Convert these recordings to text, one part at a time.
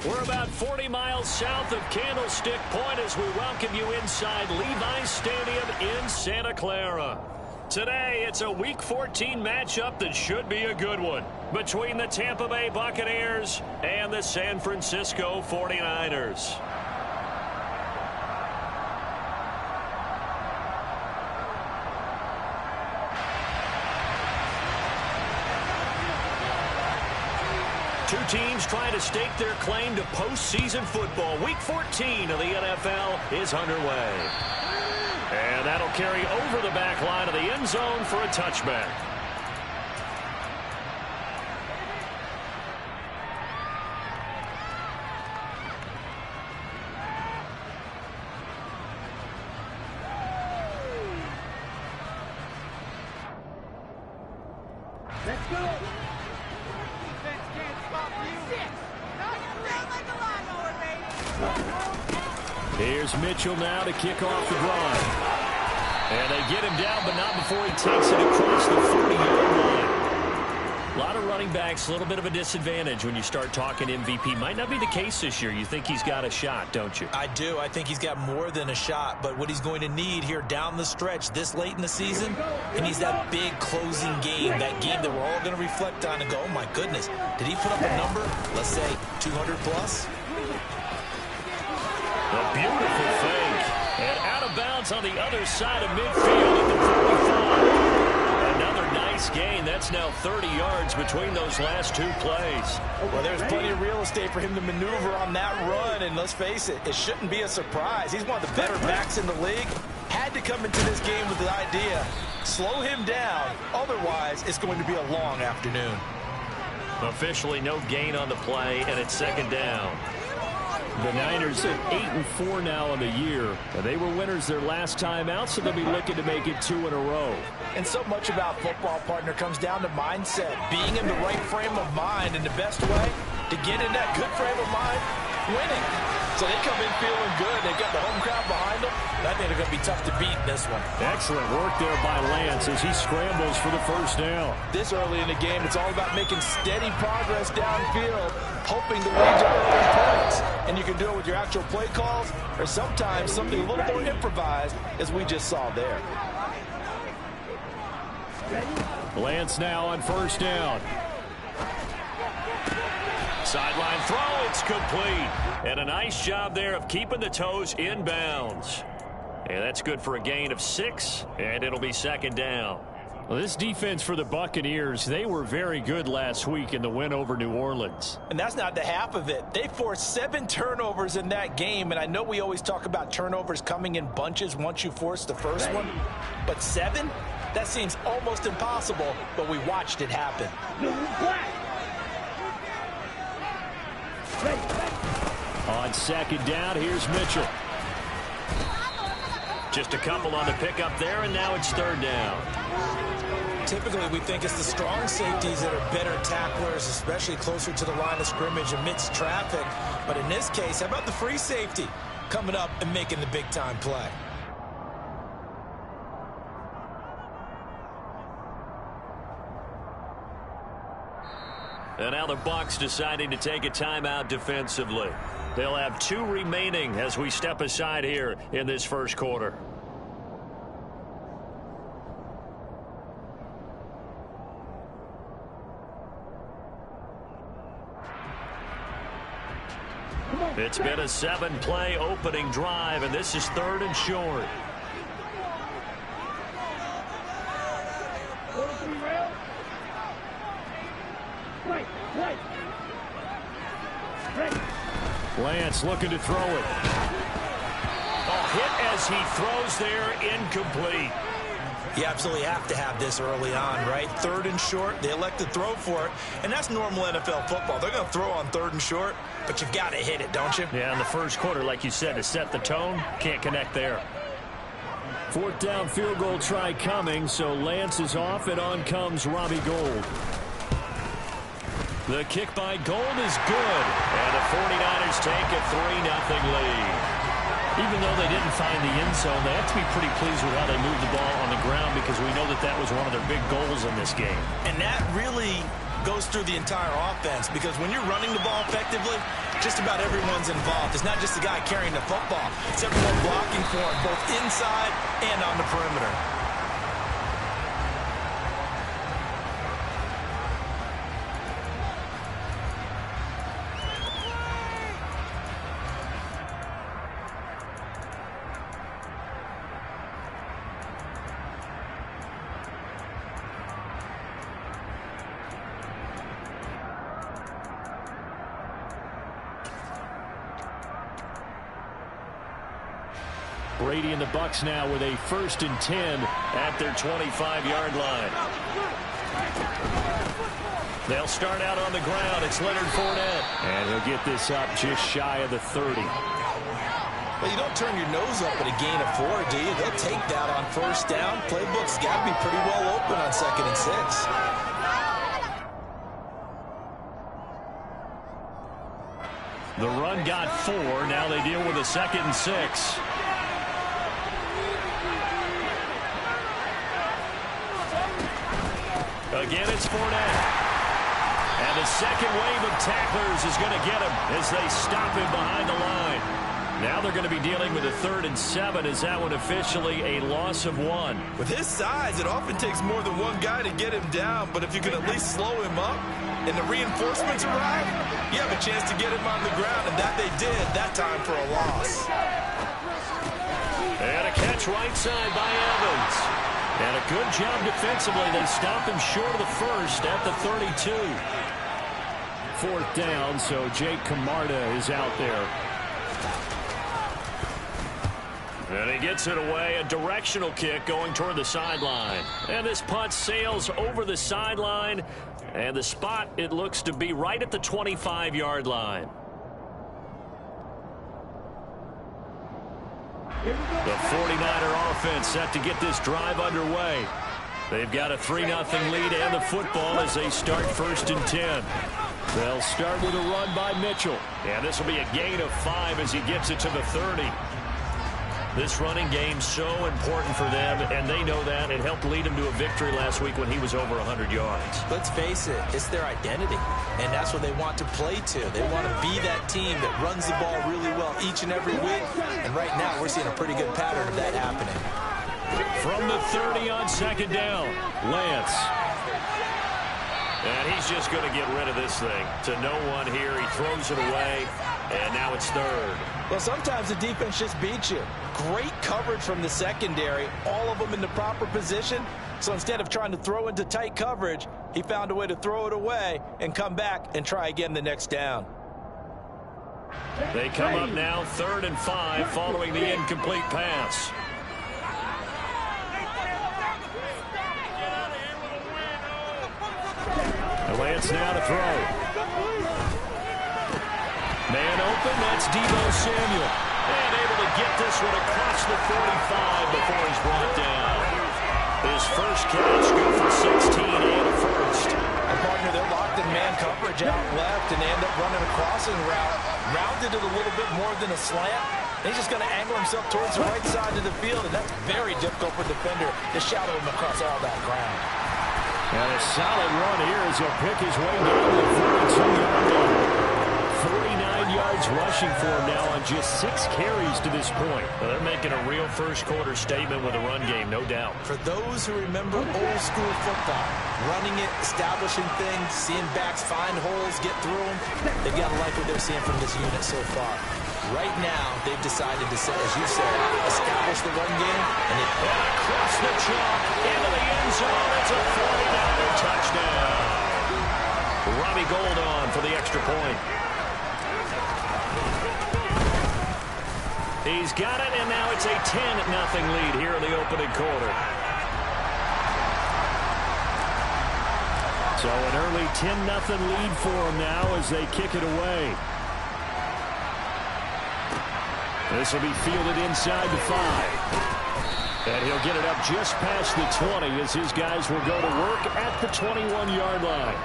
We're about 40 miles south of Candlestick Point as we welcome you inside Levi's Stadium in Santa Clara. Today, it's a Week 14 matchup that should be a good one between the Tampa Bay Buccaneers and the San Francisco 49ers. Two teams trying to stake their claim to postseason football. Week 14 of the NFL is underway. And that'll carry over the back line of the end zone for a touchback. Let's go. Here's Mitchell now to kick off the drive. And they get him down, but not before he takes it across the 40-yard line. A lot of running backs, a little bit of a disadvantage when you start talking MVP. Might not be the case this year. You think he's got a shot, don't you? I do. I think he's got more than a shot. But what he's going to need here down the stretch this late in the season, he needs that big closing game, that game that we're all going to reflect on and go, oh, my goodness, did he put up a number, let's say, 200 plus? A beautiful fake. And out of bounds on the other side of midfield at the 45. Another nice gain. That's now 30 yards between those last two plays. Well, there's plenty of real estate for him to maneuver on that run. And let's face it, it shouldn't be a surprise. He's one of the better backs in the league. Had to come into this game with the idea, slow him down. Otherwise, it's going to be a long afternoon. Officially no gain on the play, and it's second down. The Niners at 8-4 now on the year. They were winners their last time out, so they'll be looking to make it 2 in a row. And so much about football, partner, comes down to mindset. Being in the right frame of mind, and the best way to get in that good frame of mind, winning. So they come in feeling good. They've got the home crowd behind them. I think they're going to be tough to beat in this one. Excellent work there by Lance as he scrambles for the first down. This early in the game, it's all about making steady progress downfield, hoping to lead to early points. And you can do it with your actual play calls or sometimes something a little more improvised, as we just saw there. Lance now on first down. Sideline throw, it's complete. And a nice job there of keeping the toes in bounds. And that's good for a gain of 6, and it'll be second down. Well, this defense for the Buccaneers, they were very good last week in the win over New Orleans. And that's not the half of it. They forced 7 turnovers in that game, and I know we always talk about turnovers coming in bunches once you force the first one. But 7? That seems almost impossible, but we watched it happen. On second down, here's Mitchell. Just a couple on the pickup there, and now it's third down. Typically, we think it's the strong safeties that are better tacklers, especially closer to the line of scrimmage amidst traffic. But in this case, how about the free safety coming up and making the big-time play? And now the Bucs deciding to take a timeout defensively. They'll have 2 remaining as we step aside here in this first quarter. It's been a 7-play opening drive, and this is 3rd and short. Lance looking to throw it. Oh, hit as he throws there, incomplete. You absolutely have to have this early on, right? 3rd and short, they elect to throw for it, and that's normal NFL football. They're going to throw on 3rd and short, but you've got to hit it, don't you? Yeah, in the first quarter, like you said, to set the tone, can't connect there. 4th down field goal try coming, so Lance is off, and on comes Robbie Gould. The kick by Gould is good, and the 49ers take a 3-0 lead. Even though they didn't find the end zone, they have to be pretty pleased with how they moved the ball on the ground because we know that that was one of their big goals in this game. And that really goes through the entire offense because when you're running the ball effectively, just about everyone's involved. It's not just the guy carrying the football. It's everyone blocking for him, both inside and on the perimeter. Brady and the Bucs now with a 1st and 10 at their 25-yard line. They'll start out on the ground. It's Leonard Fournette. And he'll get this up just shy of the 30. Well, you don't turn your nose up at a gain of 4, do you? They'll take that on 1st down. Playbook's got to be pretty well open on 2nd and 6. The run got 4. Now they deal with a 2nd and 6. Again, it's Fournette. And the second wave of tacklers is going to get him as they stop him behind the line. Now they're going to be dealing with a 3rd and 7 as that one officially a loss of 1. With his size, it often takes more than one guy to get him down, but if you can at least slow him up and the reinforcements arrive, you have a chance to get him on the ground, and that they did that time for a loss. And a catch right side by Evans. And a good job defensively. They stop him short of the 1st at the 32. 4th down, so Jake Camarda is out there. And he gets it away. A directional kick going toward the sideline. And this punt sails over the sideline. And the spot, it looks to be right at the 25-yard line. The 49er offense set to get this drive underway. They've got a 3-0 lead and the football as they start 1st and 10. They'll start with a run by Mitchell. And this will be a gain of 5 as he gets it to the 30. This running game so important for them, and they know that. It helped lead them to a victory last week when he was over 100 yards. Let's face it, it's their identity, and that's what they want to play to. They want to be that team that runs the ball really well each and every week, and right now we're seeing a pretty good pattern of that happening. From the 30 on 2nd down, Lance. And he's just going to get rid of this thing. To no one here, he throws it away, and now it's 3rd. Well, sometimes the defense just beats you. Great coverage from the secondary, all of them in the proper position. So instead of trying to throw into tight coverage, he found a way to throw it away and come back and try again the next down. They come up now 3rd and 5 following the incomplete pass. And Lance now to throw. Man open, that's Deebo Samuel. And able to get this one across the 45 before he's brought down. His first catch, go for 16 and a 1st. And partner, they're locked in man coverage out left, and they end up running a crossing route. Rounded it a little bit more than a slant. He's just going to angle himself towards the right side of the field, and that's very difficult for a defender to shadow him across all that ground. And a solid run here as he'll pick his way down to the 42-yard line. 49 yards rushing for him now on just 6 carries to this point. Well, they're making a real first-quarter statement with a run game, no doubt. For those who remember old-school football, running it, establishing things, seeing backs find holes, get through them, they've got to like what they're seeing from this unit so far. Right now, they've decided to, as you said, establish the run game. And across the chalk, into the end zone, it's a 49er touchdown. Robbie Gould on for the extra point. He's got it, and now it's a 10-0 lead here in the opening quarter. So an early 10-0 lead for them now as they kick it away. This will be fielded inside the 5. And he'll get it up just past the 20 as his guys will go to work at the 21-yard line.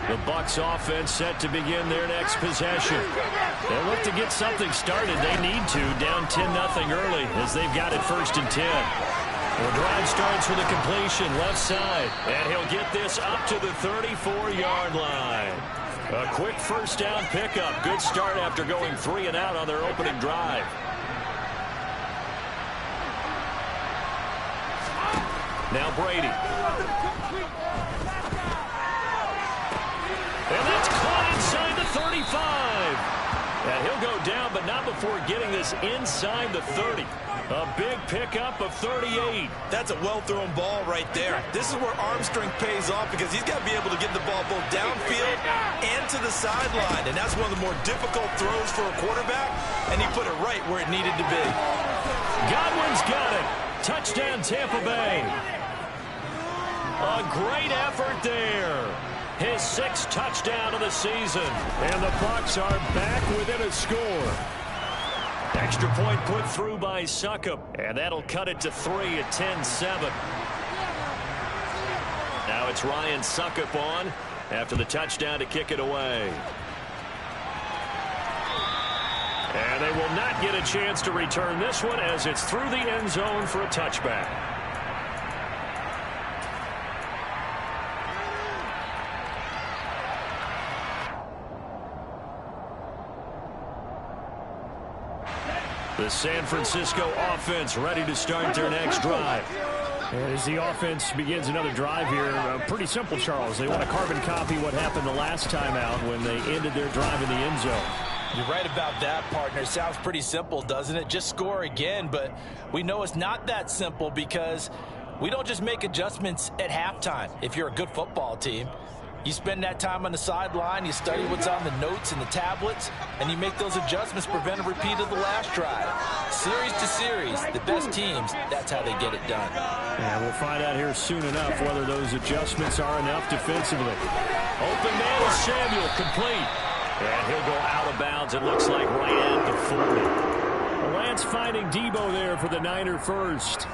The Bucs offense set to begin their next possession. They'll look to get something started. They need to, down 10-0 early as they've got it 1st and 10. The drive starts with a completion left side, and he'll get this up to the 34-yard line. A quick first down pickup. Good start after going 3 and out on their opening drive. Now Brady. And that's caught inside the 35. And he'll go down, but not before getting this inside the 30. A big pickup of 38. That's a well-thrown ball right there. This is where arm strength pays off because he's got to be able to get the ball both downfield and to the sideline. And that's one of the more difficult throws for a quarterback, and he put it right where it needed to be. Godwin's got it. Touchdown, Tampa Bay. A great effort there. His 6th touchdown of the season. And the Bucs are back within a score. Extra point put through by Succop. And that'll cut it to 3 at 10-7. Now it's Ryan Succop on after the touchdown to kick it away. And they will not get a chance to return this one as it's through the end zone for a touchback. The San Francisco offense ready to start their next drive. And as the offense begins another drive here, pretty simple, Charles. They want to carbon copy what happened the last time out when they ended their drive in the end zone. You're right about that, partner. Sounds pretty simple, doesn't it? Just score again, but we know it's not that simple because we don't just make adjustments at halftime. If you're a good football team, you spend that time on the sideline, you study what's on the notes and the tablets, and you make those adjustments, prevent a repeat of the last drive. Series to series, the best teams, that's how they get it done. And we'll find out here soon enough whether those adjustments are enough defensively. Open man is Samuel, complete. And he'll go out of bounds, it looks like, right at the 40. Lance finding Debo there for the Niner first.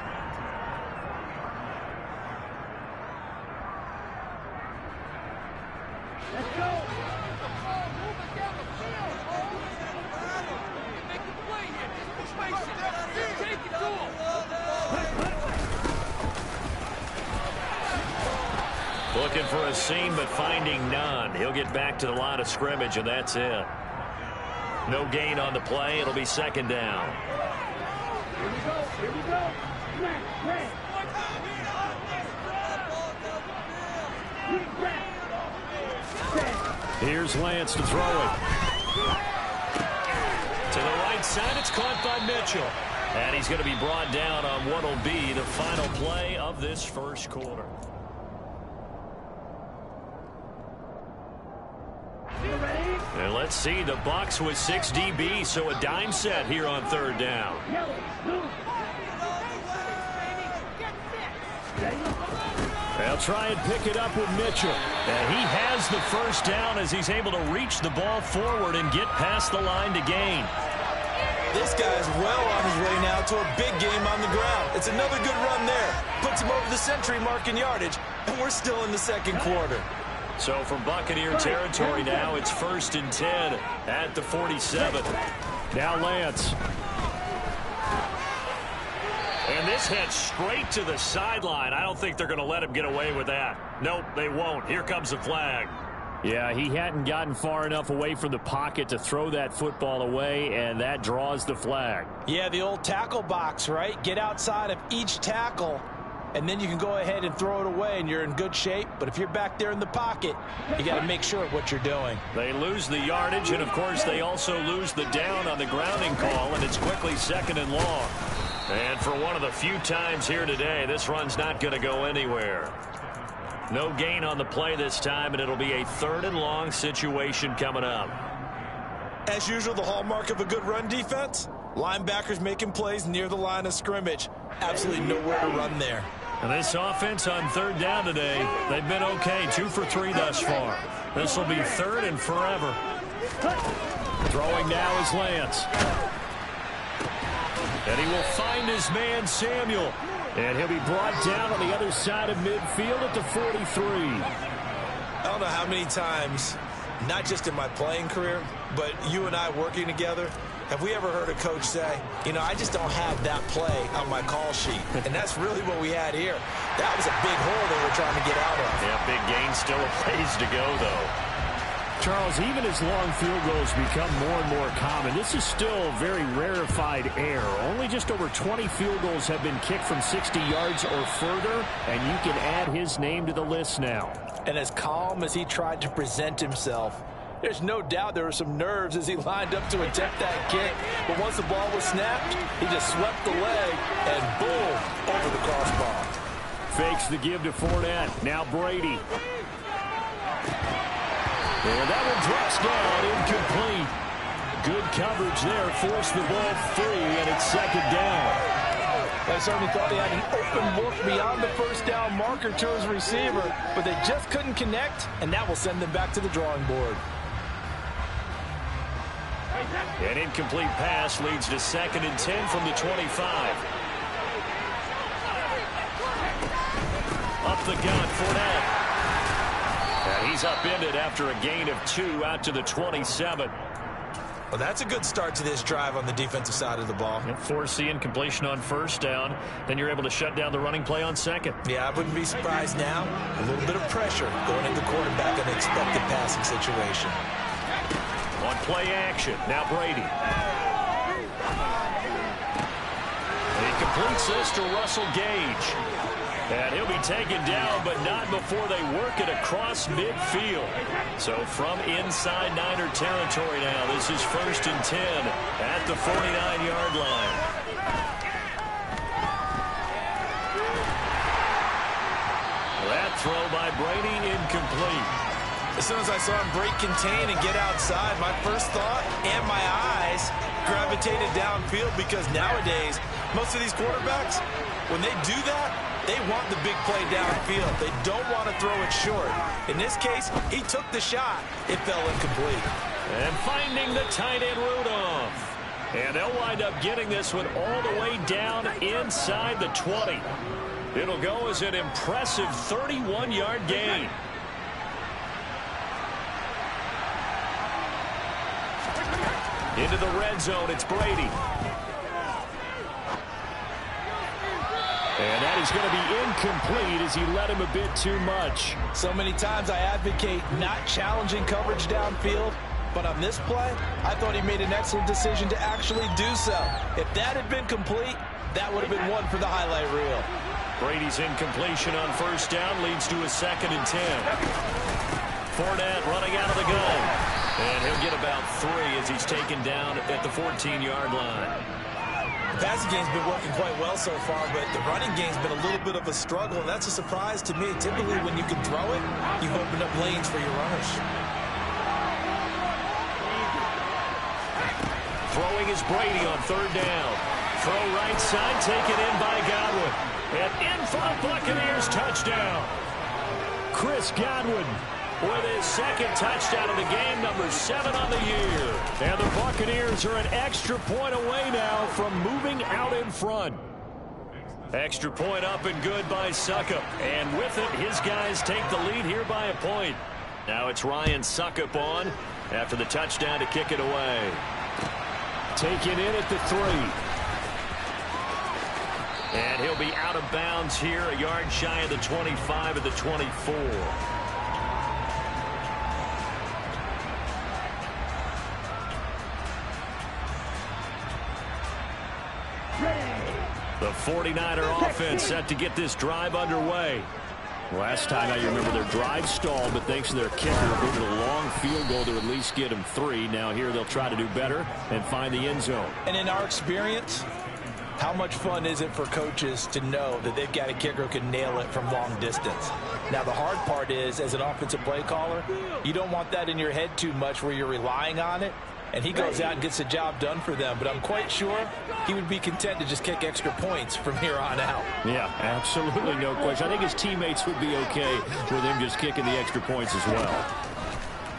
Looking for a seam, but finding none. He'll get back to the line of scrimmage, and that's it. No gain on the play. It'll be 2nd down. Here we go. Here we go. Here's Lance to throw it. To the right side, it's caught by Mitchell. And he's going to be brought down on what will be the final play of this first quarter. And let's see, the Bucs with 6 DB, so a dime set here on 3rd down. They'll try and pick it up with Mitchell. And he has the first down as he's able to reach the ball forward and get past the line to gain. This guy's well on his way now to a big game on the ground. It's another good run there. Puts him over the century mark in yardage, and we're still in the 2nd quarter. So from Buccaneer territory now, it's 1st and 10 at the 47. Now Lance. And this heads straight to the sideline. I don't think they're going to let him get away with that. Nope, they won't. Here comes the flag. Yeah, he hadn't gotten far enough away from the pocket to throw that football away, and that draws the flag. Yeah, the old tackle box, right? Get outside of each tackle, and then you can go ahead and throw it away, and you're in good shape. But if you're back there in the pocket, you got to make sure of what you're doing. They lose the yardage, and, of course, they also lose the down on the grounding call, and it's quickly 2nd and long. And for one of the few times here today, this run's not going to go anywhere. No gain on the play this time, and it'll be a 3rd and long situation coming up. As usual, the hallmark of a good run defense, linebackers making plays near the line of scrimmage. Absolutely nowhere to run there. And this offense on 3rd down today, they've been okay, 2 for 3 thus far. This will be 3rd and forever. Throwing now is Lance. And he will find his man, Samuel. And he'll be brought down on the other side of midfield at the 43. Oh, don't know how many times, not just in my playing career, but you and I working together, have we ever heard a coach say, you know, I just don't have that play on my call sheet. And that's really what we had here. That was a big hole they were trying to get out of. Yeah, big gain, still a ways to go, though. Charles, even as long field goals become more and more common, this is still very rarefied air. Only just over 20 field goals have been kicked from 60 yards or further, and you can add his name to the list now. And as calm as he tried to present himself, there's no doubt there were some nerves as he lined up to attempt that kick. But once the ball was snapped, he just swept the leg and boom, over the crossbar. Fakes the give to Fournette. Now Brady. And that one drops down, incomplete. Good coverage there, forced the ball free, and it's second down. I certainly thought he had an open look beyond the first down marker to his receiver, but they just couldn't connect, and that will send them back to the drawing board. An incomplete pass leads to 2nd and 10 from the 25. Up the gun, Fournette. And he's upended after a gain of 2 out to the 27. Well, that's a good start to this drive on the defensive side of the ball. Force the incompletion on first down. Then you're able to shut down the running play on second. Yeah, I wouldn't be surprised now. A little bit of pressure going into quarterback in an expected passing situation. On play action, now Brady. He completes this to Russell Gage. And he'll be taken down, but not before they work it across midfield. So from inside Niner territory now, this is 1st and 10 at the 49-yard line. That throw by Brady incomplete. As soon as I saw him break contain and get outside, my first thought and my eyes gravitated downfield, because nowadays, most of these quarterbacks, when they do that, they want the big play downfield. They don't want to throw it short. In this case, he took the shot. It fell incomplete. And finding the tight end Rudolph. And they'll wind up getting this one all the way down inside the 20. It'll go as an impressive 31-yard gain. Into the red zone, it's Brady. And that is going to be incomplete as he led him a bit too much. So many times I advocate not challenging coverage downfield, but on this play, I thought he made an excellent decision to actually do so. If that had been complete, that would have been one for the highlight reel. Brady's incompletion on first down leads to a 2nd and 10. Fournette running out of the gun. And he'll get about 3 as he's taken down at the 14-yard line. The passing game's been working quite well so far, but the running game's been a little bit of a struggle, and that's a surprise to me. Typically, when you can throw it, you open up lanes for your runners. Throwing is Brady on 3rd down. Throw right side, taken in by Godwin. And in for the Buccaneers touchdown. Chris Godwin with his 2nd touchdown of the game, number 7 on the year. And the Buccaneers are an extra point away now from moving out in front. Extra point up and good by Suckup. And with it, his guys take the lead here by a point. Now it's Ryan Suckup on after the touchdown to kick it away. Taken in at the 3. And he'll be out of bounds here, a yard shy of the 25 of the 24. The 49er offense set to get this drive underway. Last time I remember their drive stalled, but thanks to their kicker, moving a long field goal to at least get them 3. Now here they'll try to do better and find the end zone. And in our experience, how much fun is it for coaches to know that they've got a kicker who can nail it from long distance? Now, the hard part is, as an offensive play caller, you don't want that in your head too much where you're relying on it, and he goes out and gets the job done for them. But I'm quite sure he would be content to just kick extra points from here on out. Yeah, absolutely no question. I think his teammates would be okay with him just kicking the extra points as well.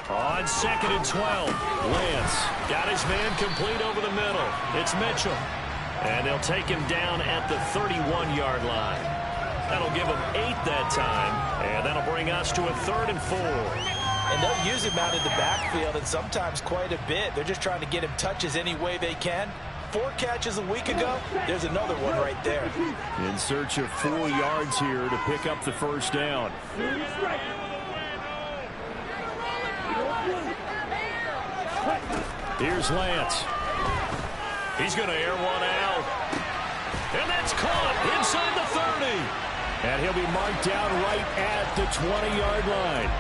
On 2nd and 12, Lance got his man complete over the middle. It's Mitchell. And they'll take him down at the 31-yard line. That'll give them 8 that time, and that'll bring us to a 3rd and 4. And they'll use him out in the backfield, and sometimes quite a bit. They're just trying to get him touches any way they can. 4 catches a week ago, there's another one right there. In search of 4 yards here to pick up the first down. Here's Lance. He's going to air one out. And that's caught inside the 30. And he'll be marked down right at the 20-yard line.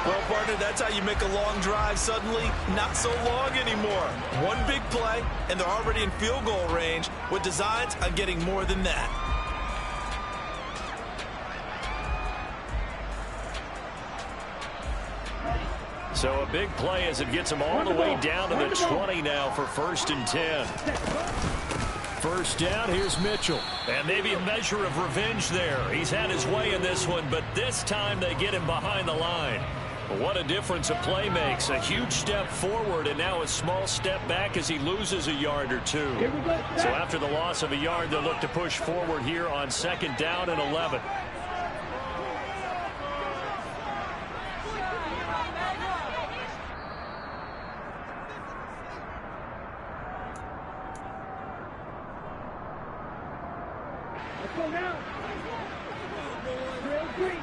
Well, partner, that's how you make a long drive suddenly not so long anymore. One big play, and they're already in field goal range with designs on getting more than that. So a big play as it gets him all the way down to the 20 now for 1st and 10. First down, here's Mitchell. And maybe a measure of revenge there. He's had his way in this one, but this time they get him behind the line. What a difference a play makes. A huge step forward and now a small step back as he loses a yard or 2. So after the loss of a yard, they'll look to push forward here on 2nd down and 11. Let's go now. Drill green.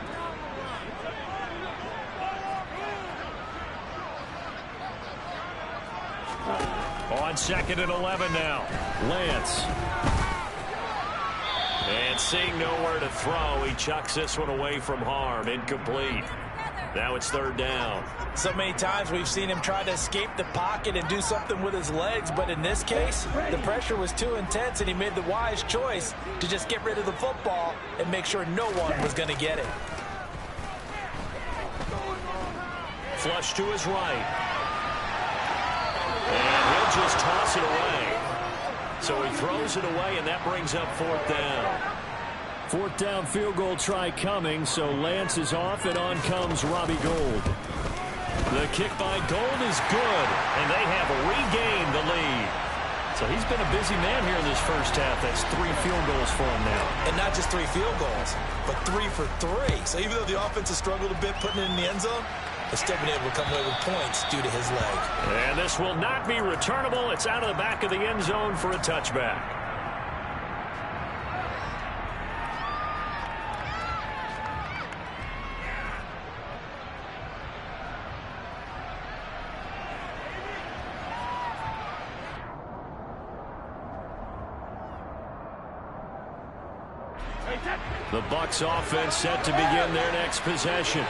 On 2nd and 11 now. Lance. And seeing nowhere to throw, he chucks this one away from harm. Incomplete. Now it's 3rd down. So many times we've seen him try to escape the pocket and do something with his legs, but in this case, the pressure was too intense and he made the wise choice to just get rid of the football and make sure no one was going to get it. Flush to his right. And he'll just toss it away. So he throws it away, and that brings up 4th down. 4th down field goal try coming, so Lance is off, and on comes Robbie Gould. The kick by Gould is good, and they have regained the lead. So he's been a busy man here in this first half. That's 3 field goals for him now. And not just 3 field goals, but 3 for 3. So even though the offense has struggled a bit putting it in the end zone, they've still been able to come away with points due to his leg. And this will not be returnable. It's out of the back of the end zone for a touchback. The Bucs offense set to begin their next possession.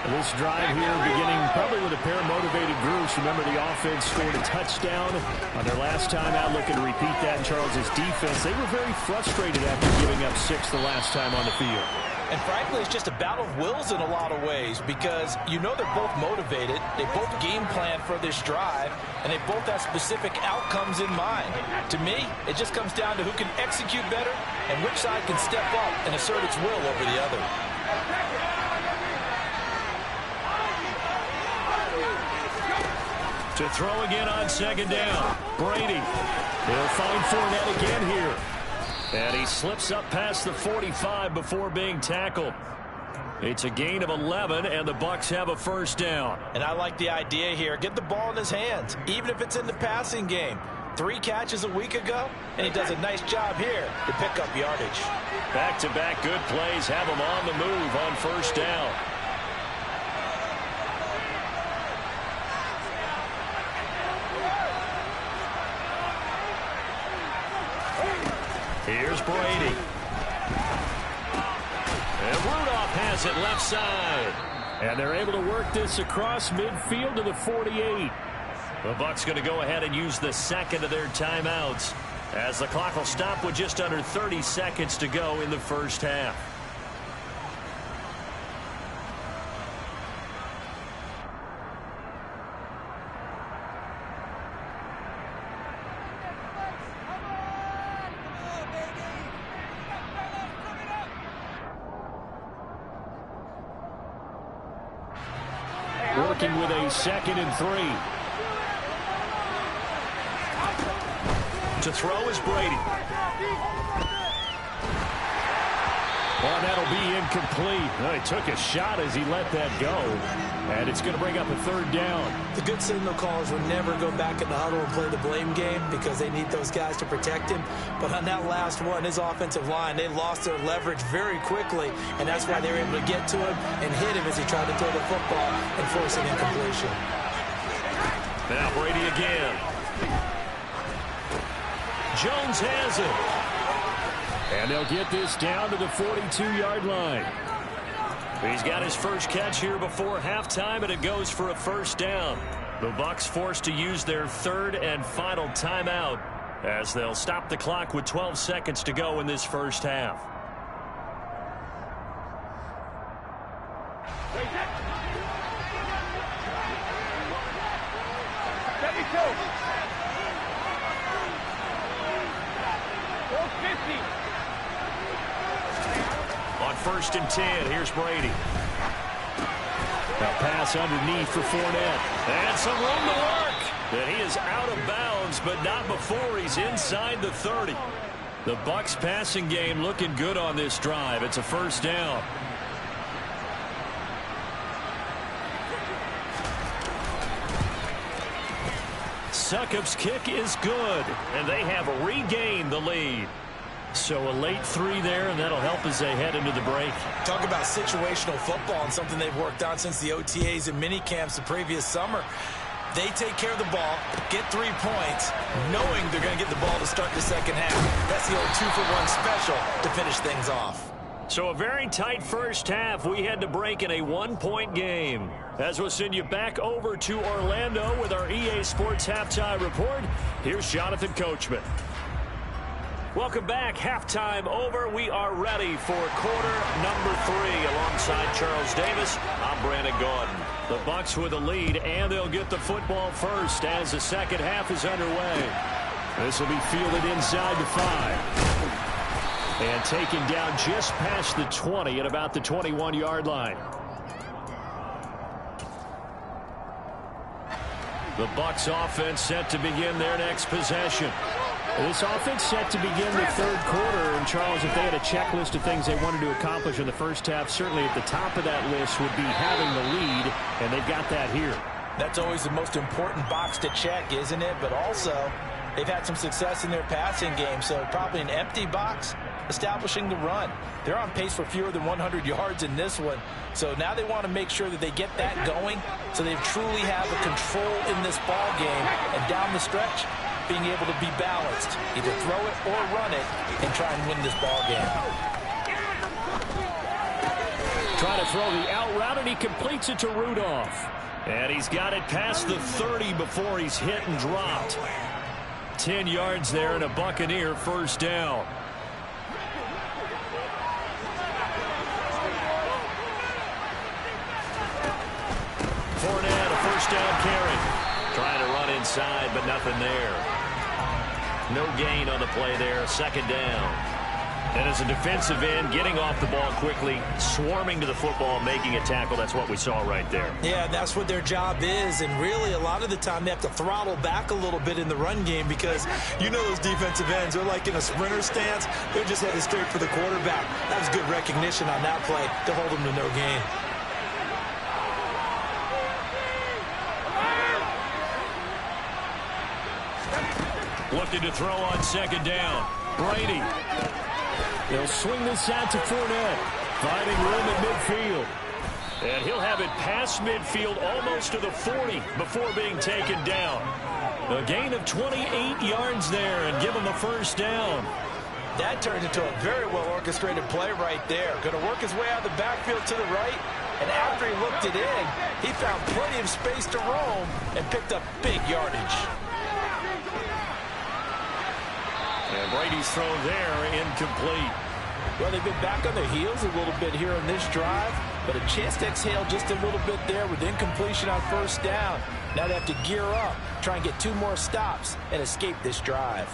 This drive here beginning probably with a pair of motivated groups. Remember, the offense scored a touchdown on their last time out. Looking to repeat that. Charles's defense, they were very frustrated after giving up 6 the last time on the field. And frankly, it's just a battle of wills in a lot of ways because you know they're both motivated. They both game plan for this drive, and they both have specific outcomes in mind. To me, it just comes down to who can execute better and which side can step up and assert its will over the other. To throw again on 2nd down. Brady. He'll find Fournette again here. And he slips up past the 45 before being tackled. It's a gain of 11, and the Bucs have a 1st down. And I like the idea here. Get the ball in his hands, even if it's in the passing game. 3 catches a week ago, and he does a nice job here to pick up yardage. Back-to-back good plays have him on the move on 1st down. Here's Brady. And Rudolph has it left side. And they're able to work this across midfield to the 48. The Bucs going to go ahead and use the 2nd of their timeouts as the clock will stop with just under 30 seconds to go in the first half. Working with a 2nd and 3. To throw is Brady. incomplete. Well, he took a shot as he let that go. And it's going to bring up a third down. The good signal callers will never go back in the huddle and play the blame game because they need those guys to protect him. But on that last one, his offensive line, they lost their leverage very quickly, and that's why they were able to get to him and hit him as he tried to throw the football and force an incompletion. Now Brady again. Jones has it. And they'll get this down to the 42-yard line. He's got his first catch here before halftime, and it goes for a first down. The Bucs forced to use their third and final timeout as they'll stop the clock with 12 seconds to go in this first half. On 1st and 10, here's Brady. A pass underneath for Fournette. And some room to work. And he is out of bounds, but not before he's inside the 30. The Bucs passing game looking good on this drive. It's a first down. Succop's kick is good, and they have regained the lead. So a late 3 there, and that'll help as they head into the break. Talk about situational football and something they've worked on since the OTAs and mini camps the previous summer. They take care of the ball, get 3 points, knowing they're going to get the ball to start the second half. That's the old 2-for-1 special to finish things off. So a very tight first half. We had to break in a 1-point game. As we'll send you back over to Orlando with our EA Sports Halftime Report, here's Jonathan Coachman. Welcome back. Halftime over. We are ready for quarter number 3 alongside Charles Davis. I'm Brandon Gordon. The Bucs with a lead, and they'll get the football first as the second half is underway. This will be fielded inside the 5. And taken down just past the 20 at about the 21-yard line. The Bucs offense set to begin their next possession. This offense set to begin the third quarter. And, Charles, if they had a checklist of things they wanted to accomplish in the first half, certainly at the top of that list would be having the lead, and they've got that here. That's always the most important box to check, isn't it? But also, they've had some success in their passing game, so probably an empty box establishing the run. They're on pace for fewer than 100 yards in this one, so now they want to make sure that they get that going so they truly have a control in this ball game, and down the stretch, being able to be balanced, either throw it or run it, and try and win this ball game. Trying to throw the out route, and he completes it to Rudolph. And he's got it past the 30 before he's hit and dropped. 10 yards there and a Buccaneer first down. Fournette, a first down carry. Trying to run inside, but nothing there. No gain on the play there. Second down. And as a defensive end, getting off the ball quickly, swarming to the football, making a tackle. That's what we saw right there. Yeah, that's what their job is. And really, a lot of the time, they have to throttle back a little bit in the run game because you know those defensive ends, they're like in a sprinter stance. They're just headed straight for the quarterback. That was good recognition on that play to hold them to no gain. Looking to throw on second down. Brady. They'll swing this out to Fournette. Finding room at midfield. And he'll have it past midfield almost to the 40 before being taken down. A gain of 28 yards there and give him a first down. That turned into a very well-orchestrated play right there. Going to work his way out of the backfield to the right. And after he looked it in, he found plenty of space to roam and picked up big yardage. And Brady's throw there incomplete. Well, they've been back on their heels a little bit here on this drive, but a chance to exhale just a little bit there with incompletion on first down. Now they have to gear up, try and get 2 more stops, and escape this drive.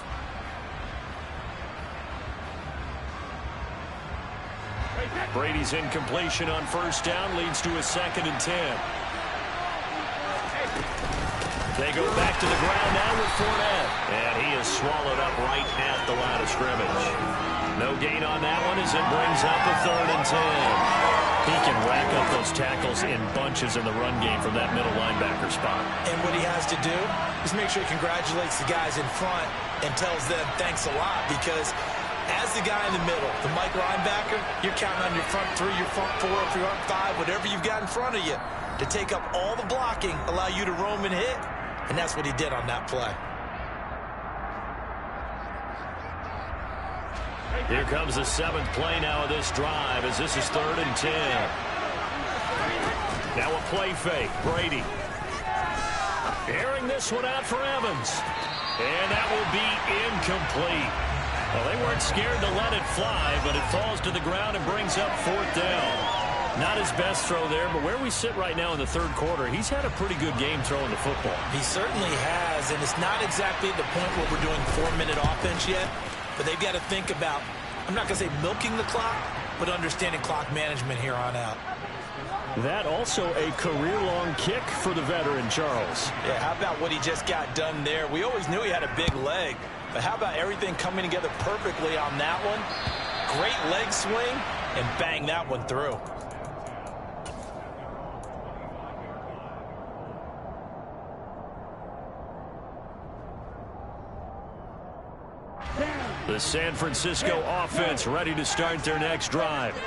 Brady's incompletion on first down leads to a 2nd and 10. They go back to the ground now with Fournette. And he is swallowed up right at the line of scrimmage. No gain on that one as it brings up a 3rd and 10. He can rack up those tackles in bunches in the run game from that middle linebacker spot. And what he has to do is make sure he congratulates the guys in front and tells them thanks a lot, because as the guy in the middle, the Mike linebacker, you're counting on your front 3, your front 4, your front 5, whatever you've got in front of you to take up all the blocking, allow you to roam and hit. And that's what he did on that play. Here comes the 7th play now of this drive as this is 3rd and 10. Now a play fake. Brady. Airing this one out for Evans. And that will be incomplete. Well, they weren't scared to let it fly, but it falls to the ground and brings up 4th down. Not his best throw there, but where we sit right now in the 3rd quarter, he's had a pretty good game throwing the football. He certainly has, and it's not exactly the point where we're doing 4-minute offense yet, but they've got to think about, I'm not going to say milking the clock, but understanding clock management here on out. That also a career-long kick for the veteran, Charles. Yeah, how about what he just got done there? We always knew he had a big leg, but how about everything coming together perfectly on that one? Great leg swing, and bang that one through. The San Francisco offense ready to start their next drive.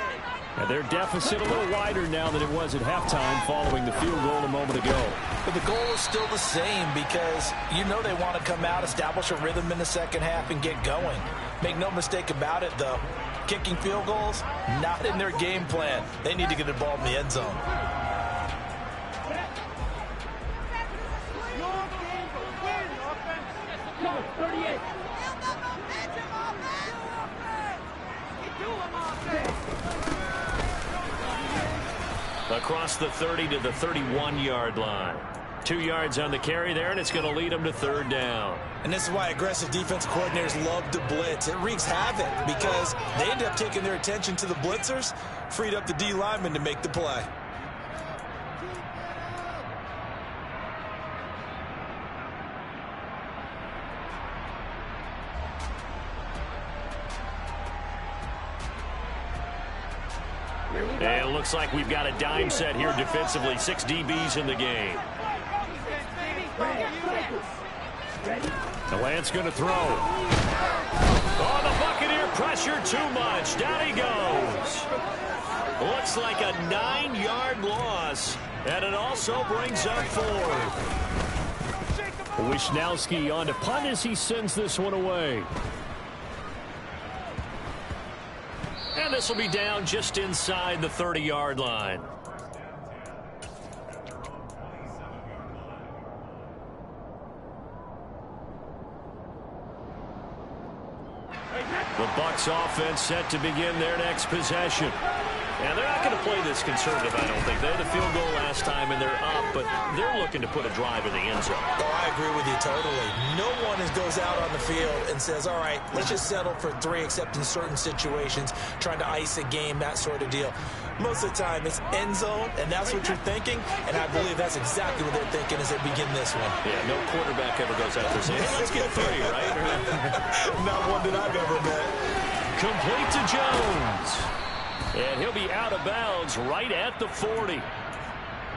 And their deficit a little wider now than it was at halftime following the field goal a moment ago. But the goal is still the same, because you know they want to come out, establish a rhythm in the second half, and get going. Make no mistake about it, though. Kicking field goals, not in their game plan. They need to get the ball in the end zone. Across the 30 to the 31-yard line. 2 yards on the carry there, and it's going to lead them to 3rd down. And this is why aggressive defense coordinators love to blitz. It wreaks havoc because they end up taking their attention to the blitzers, freed up the D lineman to make the play. And it looks like we've got a dime set here defensively. 6 DBs in the game. The Lance going to throw. Oh, the Buccaneer pressure too much. Down he goes. Looks like a 9-yard loss. And it also brings up 4th. Wishnowski on to punt as he sends this one away. And this will be down just inside the 30-yard line. The Bucs offense set to begin their next possession. And they're not going to play this conservative, I don't think. They had a field goal last time, and they're up, but they're looking to put a drive in the end zone. Oh, I agree with you totally. No one goes out on the field and says, all right, let's just settle for 3, except in certain situations, trying to ice a game, that sort of deal. Most of the time, it's end zone, and that's what you're thinking, and I believe that's exactly what they're thinking as they begin this one. Yeah, no quarterback ever goes out there saying, hey, let's get 3, right? Not one that I've ever met. Complete to Jones. And he'll be out of bounds right at the 40.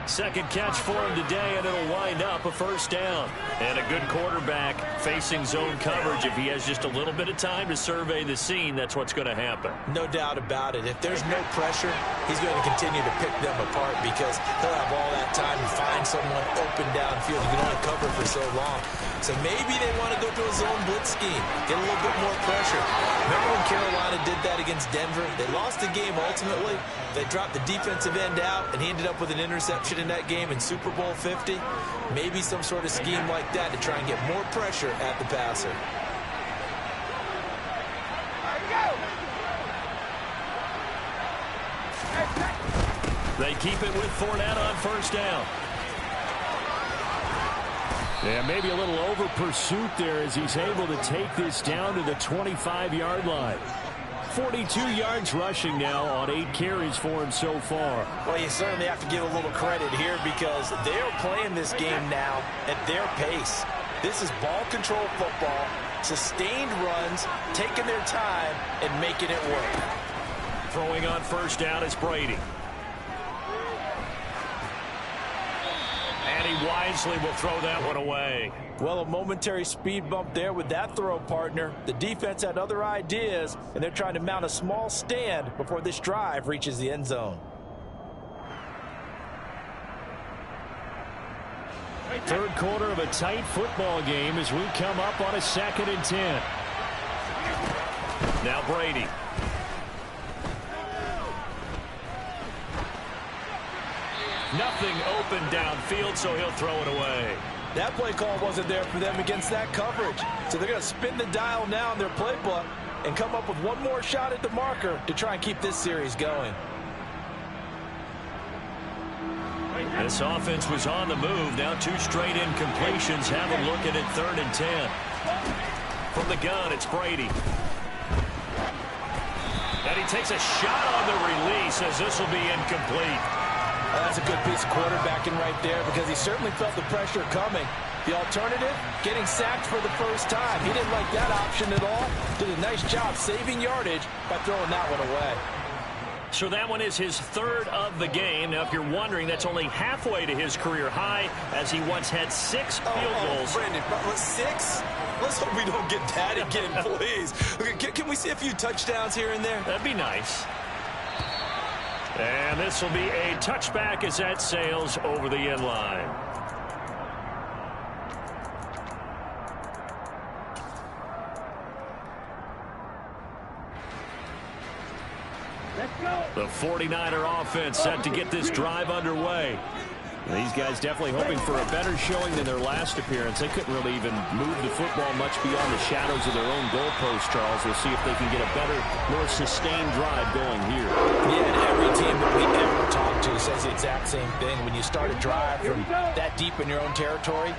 Second catch for him today, and it'll wind up a 1st down. And a good quarterback facing zone coverage. If he has just a little bit of time to survey the scene, that's what's going to happen. No doubt about it. If there's no pressure, he's going to continue to pick them apart because he'll have all that time to find someone open downfield. You can only cover for so long. So maybe they want to go to a zone blitz scheme, get a little bit more pressure. Remember when Carolina did that against Denver? They lost the game ultimately. They dropped the defensive end out, and he ended up with an interception in that game in Super Bowl 50. Maybe some sort of scheme like that to try and get more pressure at the passer. They keep it with Fournette on 1st down. Yeah, maybe a little over pursuit there as he's able to take this down to the 25-yard line. 42 yards rushing now on 8 carries for him so far. Well, you certainly have to give a little credit here because they're playing this game now at their pace. This is ball control football. sustained runs, taking their time, and making it work. Throwing on first down is Brady. And he wisely will throw that one away. Well, a momentary speed bump there with that throw, partner. The defense had other ideas, and they're trying to mount a small stand before this drive reaches the end zone. Third quarter of a tight football game as we come up on a 2nd and 10. Now Brady. Nothing open downfield, so he'll throw it away. That play call wasn't there for them against that coverage. So they're going to spin the dial now in their playbook and come up with one more shot at the marker to try and keep this series going. This offense was on the move. Now 2 straight incompletions. Have them looking at 3rd and 10. From the gun, it's Brady. And he takes a shot on the release as this will be incomplete. That's a good piece of quarterbacking right there because he certainly felt the pressure coming. The alternative, getting sacked for the first time. He didn't like that option at all. Did a nice job saving yardage by throwing that one away. So that one is his 3rd of the game. Now, if you're wondering, that's only halfway to his career high as he once had 6 field goals. Brandon, 6? Let's hope we don't get that again, please. Okay, can we see a few touchdowns here and there? That'd be nice. And this will be a touchback as that sails over the end line. Let's go. The 49er offense set to get this drive underway. These guys definitely hoping for a better showing than their last appearance. They couldn't really even move the football much beyond the shadows of their own goalpost, Charles. We'll see if they can get a better, more sustained drive going here. Yeah, and every team that we ever talk to says the exact same thing. When you start a drive from that deep in your own territory,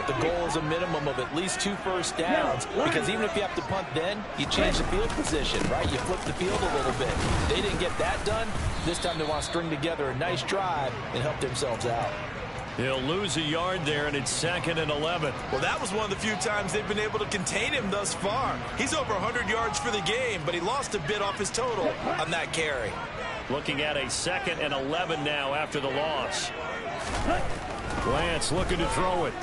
the goal is a minimum of at least 2 first downs, because even if you have to punt then, you change the field position, right? You flip the field a little bit. They didn't get that done. This time they want to string together a nice drive and help themselves out. He'll lose a yard there, and it's 2nd and 11. Well, that was one of the few times they've been able to contain him thus far. He's over 100 yards for the game, but he lost a bit off his total on that carry. Looking at a 2nd and 11 now after the loss. Lance looking to throw it.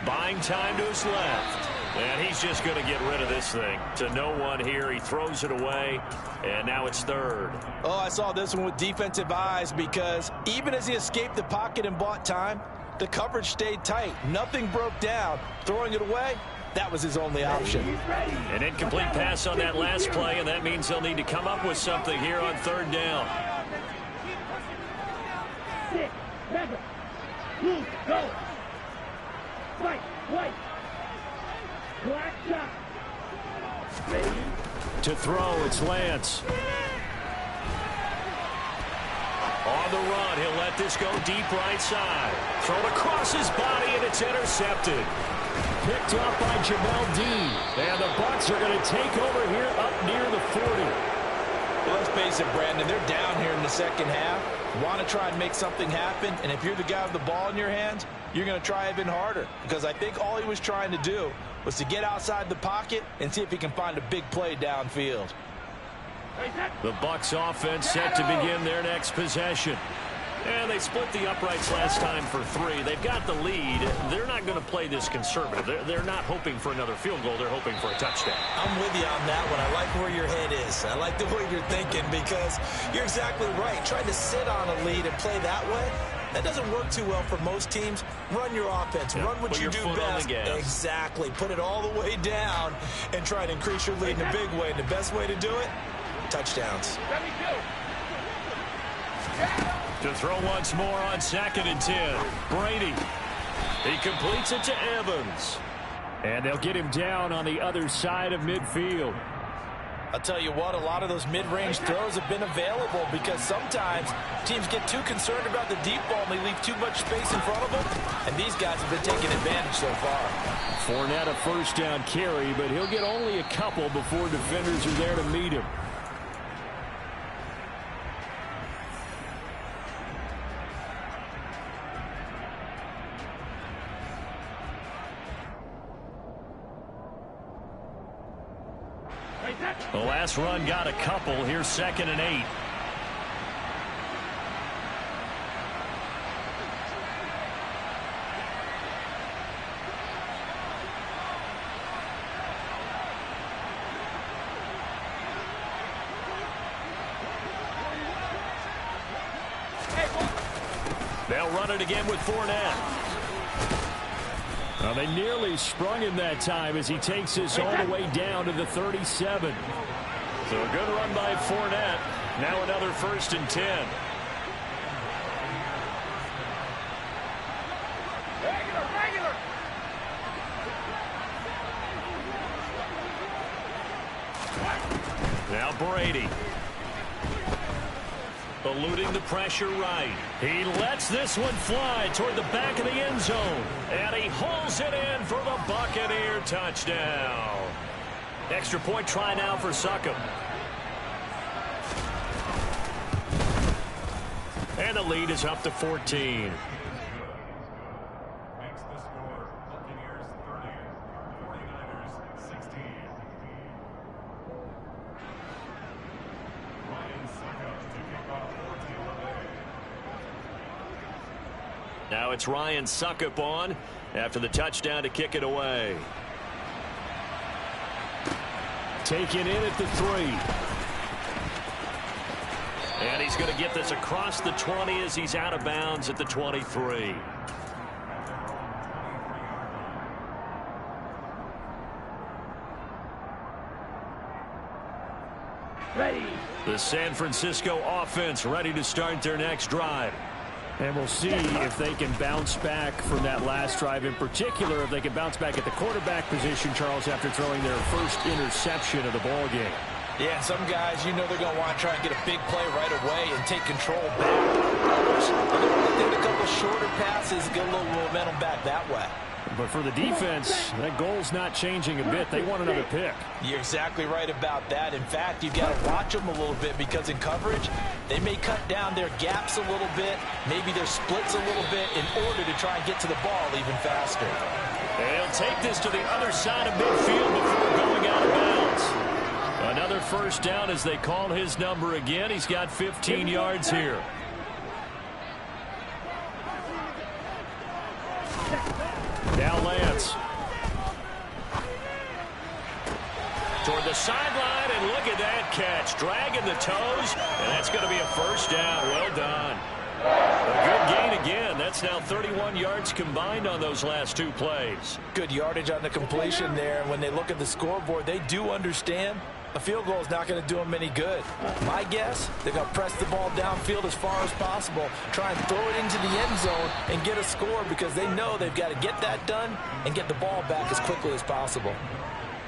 Buying time to his left. And he's just going to get rid of this thing. To no one here. He throws it away. And now it's 3rd. Oh, I saw this one with defensive eyes because even as he escaped the pocket and bought time, the coverage stayed tight. Nothing broke down. Throwing it away, that was his only option. An incomplete pass on that last play, and that means they'll need to come up with something here on 3rd down. 6, 7, 2, go. White, white. Black shot. Ready? To throw, it's Lance. On the run, he'll let this go deep right side. Thrown across his body, and it's intercepted. Picked up by Jamel Dean. And the Bucs are going to take over here up near the 40. Well, let's face it, Brandon, they're down here in the second half. Want to try and make something happen, and if you're the guy with the ball in your hands, you're going to try even harder, because I think all he was trying to do was to get outside the pocket and see if he can find a big play downfield. The Bucs offense set to begin their next possession. And they split the uprights last time for 3. They've got the lead. They're not going to play this conservative. They're not hoping for another field goal. They're hoping for a touchdown. I'm with you on that one. I like where your head is. I like the way you're thinking because you're exactly right. Trying to sit on a lead and play that way, that doesn't work too well for most teams. Run your offense. Run what you do best. Exactly. Put it all the way down and try to increase your lead in a big way. And the best way to do it, touchdowns. To throw once more on 2nd and 10. Brady. He completes it to Evans. And they'll get him down on the other side of midfield. I'll tell you what, a lot of those mid-range throws have been available because sometimes teams get too concerned about the deep ball and they leave too much space in front of them. And these guys have been taking advantage so far. Fournette a first down carry, but he'll get only a couple before defenders are there to meet him. The last run got a couple. Here's 2nd and 8. They'll run it again with Fournette. Well, they nearly sprung him that time as he takes this all the way down to the 37. So a good run by Fournette. Now another 1st and 10. Now Brady. Eluding the pressure right. He lets this one fly toward the back of the end zone. And he hauls it in for the Buccaneer touchdown. Extra point try now for Succop. And the lead is up to 14. Makes the score Buccaneers 30, 49ers 16. Ryan Succop to kick off for Tampa Bay. Now it's Ryan Succop on after the touchdown to kick it away. Taken in at the 3. And he's going to get this across the 20 as he's out of bounds at the 23. Ready. The San Francisco offense ready to start their next drive. And we'll see if they can bounce back from that last drive. In particular, if they can bounce back at the quarterback position, Charles, after throwing their first interception of the ball game. Yeah, some guys, you know they're going to want to try and get a big play right away and take control back. Others, they're going to get a couple shorter passes, get a little momentum back that way. But for the defense, that goal's not changing a bit. They want another pick. You're exactly right about that. In fact, you've got to watch them a little bit because in coverage, they may cut down their gaps a little bit, maybe their splits a little bit in order to try and get to the ball even faster. They'll take this to the other side of midfield before going out of bounds. Another 1st down as they call his number again. He's got 15 yards here. Now Lance. Toward the sideline, and look at that catch. Dragging the toes, and that's going to be a 1st down. Well done. A good gain again. That's now 31 yards combined on those last 2 plays. Good yardage on the completion there. And when they look at the scoreboard, they do understand a field goal is not going to do them any good. My guess, they're going to press the ball downfield as far as possible, try and throw it into the end zone and get a score because they know they've got to get that done and get the ball back as quickly as possible.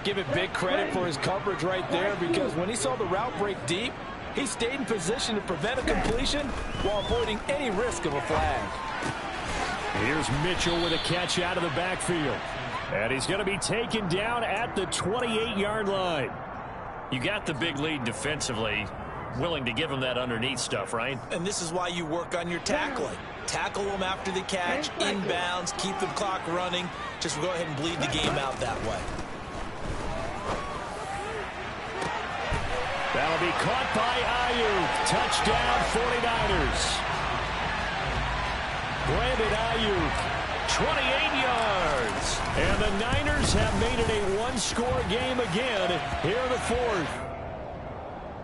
Give it big credit for his coverage right there because when he saw the route break deep, he stayed in position to prevent a completion while avoiding any risk of a flag. Here's Mitchell with a catch out of the backfield. And he's going to be taken down at the 28-yard line. You got the big lead defensively. Willing to give him that underneath stuff, right? And this is why you work on your tackling. Tackle them after the catch, inbounds, keep the clock running. Just go ahead and bleed the game out that way. That'll be caught by Ayuk. Touchdown 49ers. Brandon Ayuk. 28 yards. And the Niners have made it a one-score game again here in the 4th.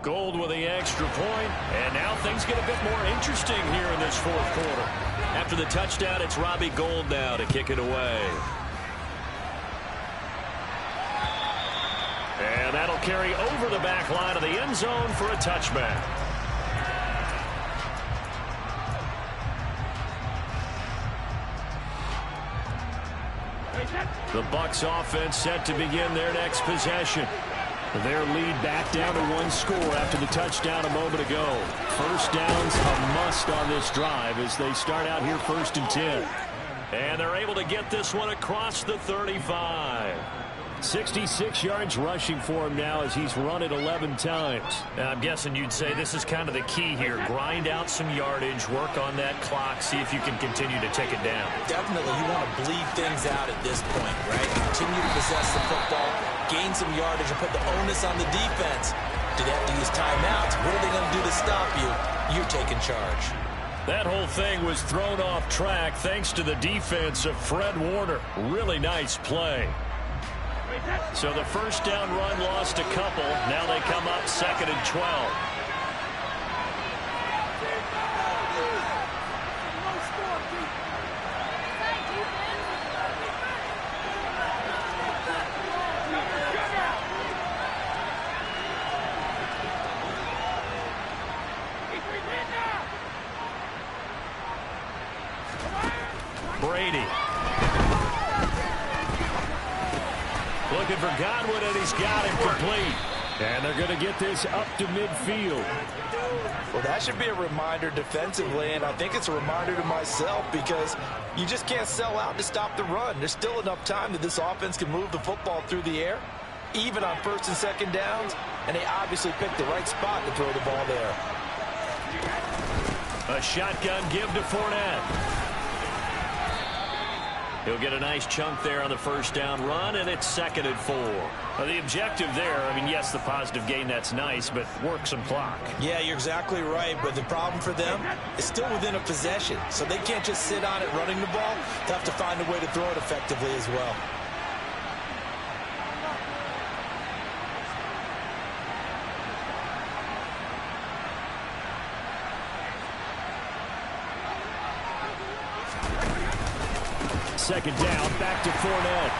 Gold with the extra point, and now things get a bit more interesting here in this 4th quarter. After the touchdown, it's Robbie Gould now to kick it away. And that'll carry over the back line of the end zone for a touchback. The Bucs offense set to begin their next possession. Their lead back down to 1 score after the touchdown a moment ago. 1st down's a must on this drive as they start out here 1st and 10. And they're able to get this one across the 35. 66 yards rushing for him now as he's run it 11 times. Now, I'm guessing you'd say this is kind of the key here. Grind out some yardage, work on that clock, see if you can continue to take it down. Definitely, you want to bleed things out at this point, right? Continue to possess the football, gain some yardage and put the onus on the defense. Do they have to use timeouts? What are they going to do to stop you? You're taking charge. That whole thing was thrown off track thanks to the defense of Fred Warner. Really nice play. So the first down run lost a couple. Now they come up 2nd and 12. Brady. Looking for Godwin, and he's got him complete. And they're going to get this up to midfield. Well, that should be a reminder defensively, and I think it's a reminder to myself because you just can't sell out to stop the run. There's still enough time that this offense can move the football through the air, even on 1st and 2nd downs, and they obviously picked the right spot to throw the ball there. A shotgun give to Fournette. He'll get a nice chunk there on the first down run, and it's 2nd and 4. Well, the objective there, I mean, yes, the positive gain, that's nice, but work some clock. Yeah, you're exactly right, but the problem for them is still within a possession, so they can't just sit on it running the ball. They have to find a way to throw it effectively as well. Second down, back to Fournette.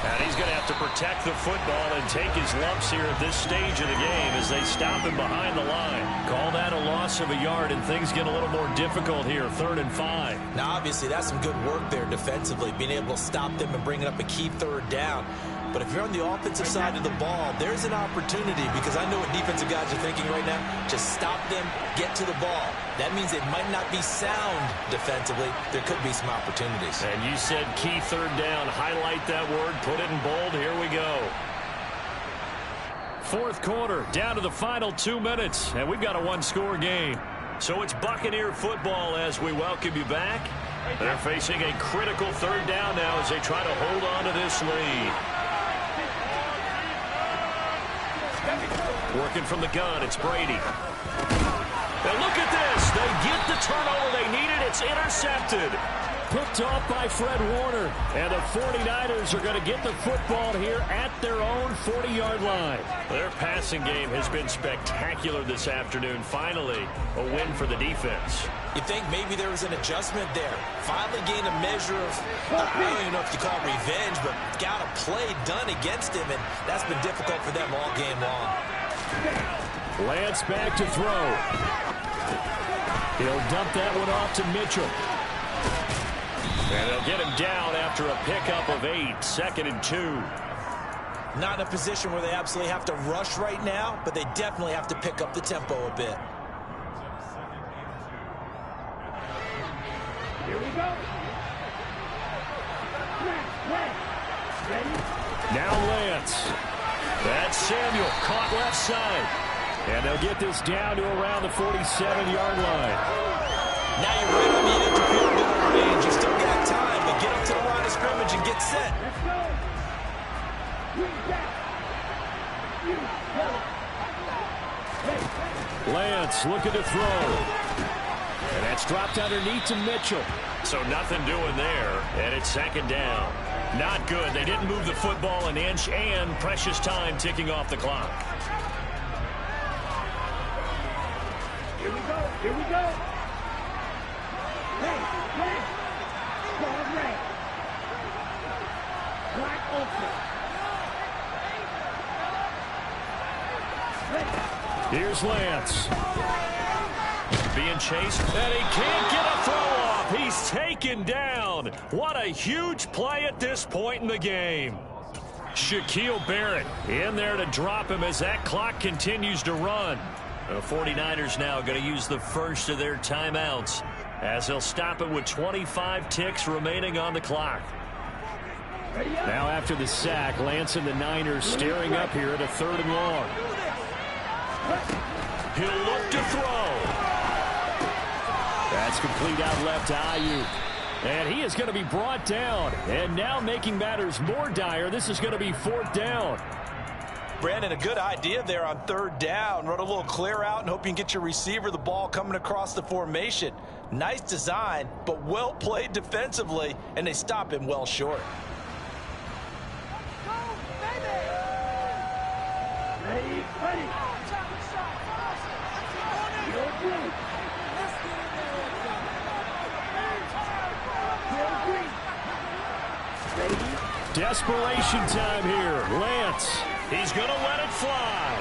And he's going to have to protect the football and take his lumps here at this stage of the game as they stop him behind the line. Call that a loss of a yard, and things get a little more difficult here, 3rd and 5. Now, obviously, that's some good work there defensively, being able to stop them and bringing up a key 3rd down. But if you're on the offensive side of the ball, there's an opportunity because I know what defensive guys are thinking right now. Just stop them, get to the ball. That means it might not be sound defensively. There could be some opportunities. And you said key 3rd down. Highlight that word. Put it in bold. Here we go. 4th quarter, down to the final 2 minutes, and we've got a one-score game. So it's Buccaneer football as we welcome you back. They're facing a critical 3rd down now as they try to hold on to this lead. Working from the gun, it's Brady. And look at this. They get the turnover they needed. It's intercepted. Picked off by Fred Warner. And the 49ers are going to get the football here at their own 40-yard line. Their passing game has been spectacular this afternoon. Finally, a win for the defense. You think maybe there was an adjustment there. Finally gained a measure of, I don't even know if you call it revenge, but got a play done against him, and that's been difficult for them all game long. Lance back to throw. He'll dump that one off to Mitchell. And they'll get him down after a pickup of 8, 2nd and 2. Not in a position where they absolutely have to rush right now, but they definitely have to pick up the tempo a bit. Here we go. Now Lance. That's Samuel, caught left side. And they'll get this down to around the 47-yard line. Now you're right on the edge of field goal range. You still got time, but get up to the line of scrimmage and get set. Let's go. Lance looking to throw. And that's dropped underneath to Mitchell. So nothing doing there, and it's 2nd down. Not good. They didn't move the football an inch, and precious time ticking off the clock. Here we go. Here we go. Hey, hey. Ball red. Black open. Here's Lance. Being chased, and he can't get a throw off. He's taken down. What a huge play at this point in the game. Shaquille Barrett in there to drop him as that clock continues to run. The 49ers now going to use the first of their timeouts as they'll stop it with 25 ticks remaining on the clock. Now after the sack, Lance and the Niners staring up here at a 3rd and long. He'll look to throw. That's complete out left to Ayuk. And he is going to be brought down. And now making matters more dire, this is going to be 4th down. Brandon, a good idea there on third down. Run a little clear out and hope you can get your receiver the ball coming across the formation. Nice design, but well played defensively, and they stop him well short. Ready. Desperation time here. Lance. He's going to let it fly.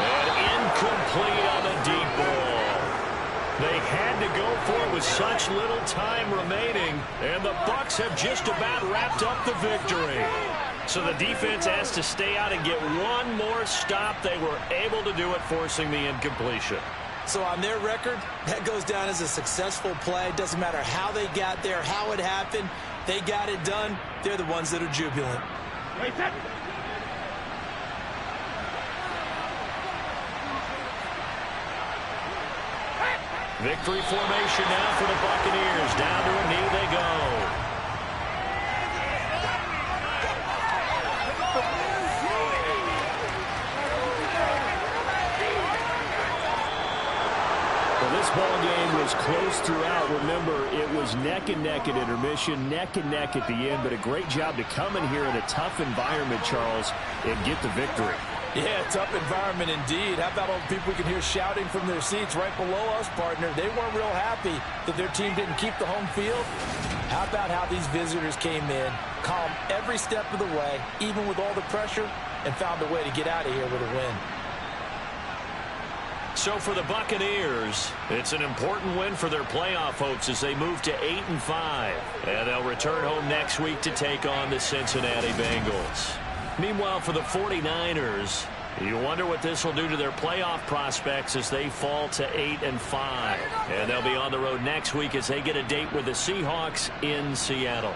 And incomplete on the deep ball. They had to go for it with such little time remaining, and the Bucs have just about wrapped up the victory. So the defense has to stay out and get one more stop. They were able to do it, forcing the incompletion. So on their record, that goes down as a successful play. Doesn't matter how they got there, how it happened. They got it done. They're the ones that are jubilant. Victory formation now for the Buccaneers. Down to a knee they go. This ball game was close throughout. Remember, it was neck and neck at intermission, neck and neck at the end, but a great job to come in here in a tough environment, Charles, and get the victory. Yeah, tough environment indeed. How about all the people we can hear shouting from their seats right below us, partner? They weren't real happy that their team didn't keep the home field. How about how these visitors came in, calm every step of the way, even with all the pressure, and found a way to get out of here with a win. So for the Buccaneers, it's an important win for their playoff hopes as they move to 8-5. And they'll return home next week to take on the Cincinnati Bengals. Meanwhile, for the 49ers, you wonder what this will do to their playoff prospects as they fall to 8-5. And they'll be on the road next week as they get a date with the Seahawks in Seattle.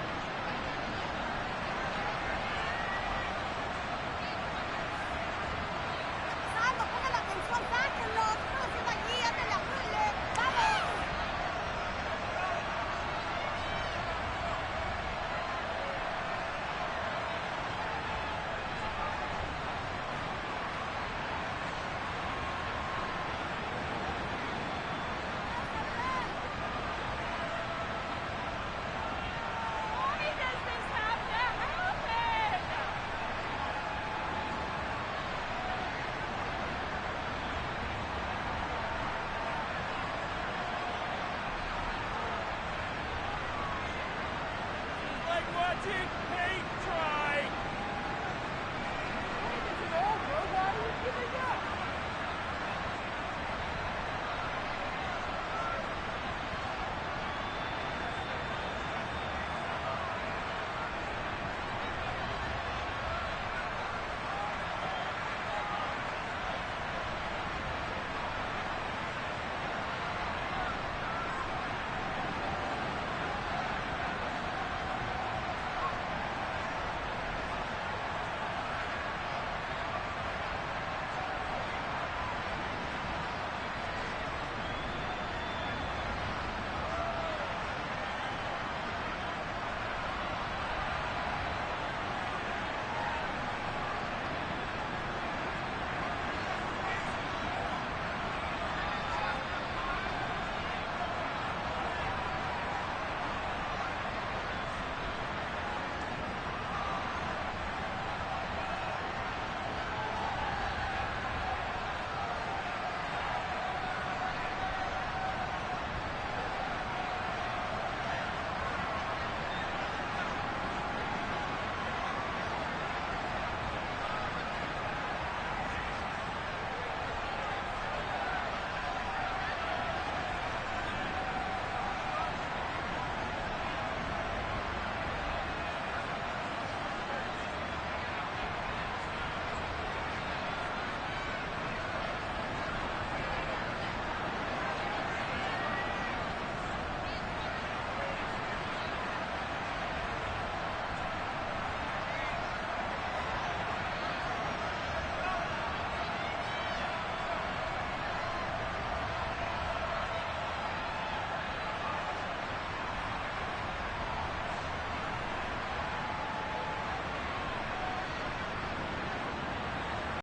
Watching.